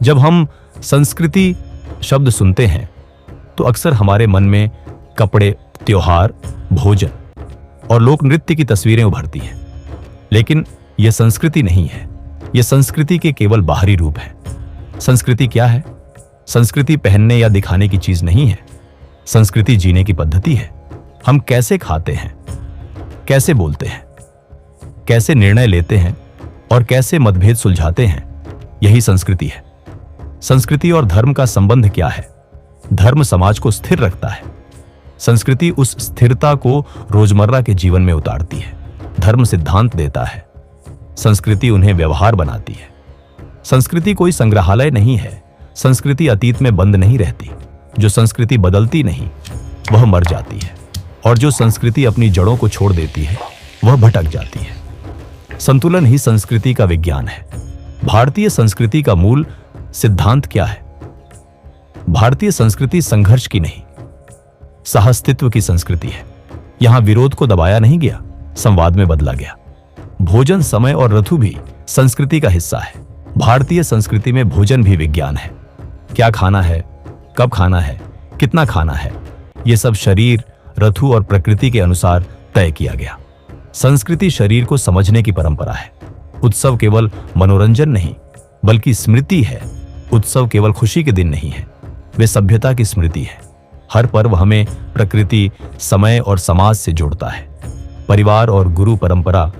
जब हम संस्कृति शब्द सुनते हैं तो अक्सर हमारे मन में कपड़े, त्योहार, भोजन और लोक नृत्य की तस्वीरें उभरती हैं। लेकिन यह संस्कृति नहीं है, यह संस्कृति के केवल बाहरी रूप है। संस्कृति क्या है? संस्कृति पहनने या दिखाने की चीज नहीं है। संस्कृति जीने की पद्धति है। हम कैसे खाते हैं, कैसे बोलते हैं, कैसे निर्णय लेते हैं और कैसे मतभेद सुलझाते हैं, यही संस्कृति है। संस्कृति और धर्म का संबंध क्या है? धर्म समाज को स्थिर रखता है। संस्कृति उस स्थिरता को रोजमर्रा के जीवन में उतारती है। धर्म सिद्धांत देता है, संस्कृति उन्हें व्यवहार बनाती है। संस्कृति कोई संग्रहालय नहीं है। संस्कृति अतीत में बंद नहीं रहती। जो संस्कृति बदलती नहीं वह मर जाती है, और जो संस्कृति अपनी जड़ों को छोड़ देती है वह भटक जाती है। संतुलन ही संस्कृति का विज्ञान है। भारतीय संस्कृति का मूल सिद्धांत क्या है? भारतीय संस्कृति संघर्ष की नहीं, सहअस्तित्व की संस्कृति है। यहां विरोध को दबाया नहीं गया, संवाद में बदला गया। भोजन, समय और ऋतु भी संस्कृति का हिस्सा है। भारतीय संस्कृति में भोजन भी विज्ञान है। क्या खाना है, कब खाना है, कितना खाना है, यह सब शरीर, ऋतु और प्रकृति के अनुसार तय किया गया। संस्कृति शरीर को समझने की परंपरा है। उत्सव केवल मनोरंजन नहीं बल्कि स्मृति है। उत्सव केवल खुशी के दिन नहीं है, वे सभ्यता की स्मृति है। हर पर्व हमें प्रकृति, समय और समाज से जोड़ता है। परिवार और गुरु परंपरा।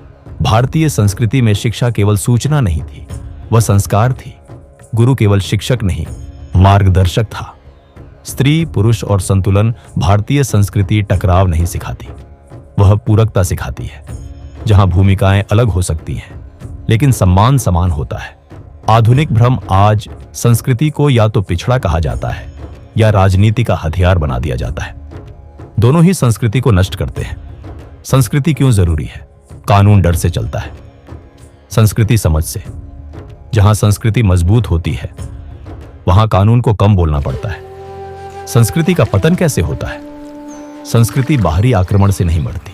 भारतीय संस्कृति में शिक्षा केवल सूचना नहीं थी, वह संस्कार थी। गुरु केवल शिक्षक नहीं, मार्गदर्शक था। स्त्री, पुरुष और संतुलन। भारतीय संस्कृति टकराव नहीं सिखाती, वह पूरकता सिखाती है। जहां भूमिकाएं अलग हो सकती हैं लेकिन सम्मान समान होता है। आधुनिक भ्रम आज संस्कृति को या तो पिछड़ा कहा जाता है या राजनीति का हथियार बना दिया जाता है। दोनों ही संस्कृति को नष्ट करते हैं। संस्कृति क्यों जरूरी है? कानून डर से चलता है, संस्कृति समझ से। जहां संस्कृति मजबूत होती है वहां कानून को कम बोलना पड़ता है। संस्कृति का पतन कैसे होता है? संस्कृति बाहरी आक्रमण से नहीं मरती,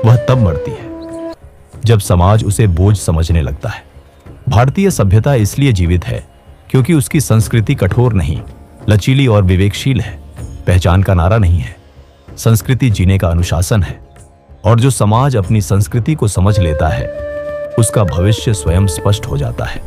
वह तब मरती है जब समाज उसे बोझ समझने लगता है। भारतीय सभ्यता इसलिए जीवित है क्योंकि उसकी संस्कृति कठोर नहीं, लचीली और विवेकशील है। पहचान का नारा नहीं है, संस्कृति जीने का अनुशासन है। और जो समाज अपनी संस्कृति को समझ लेता है उसका भविष्य स्वयं स्पष्ट हो जाता है।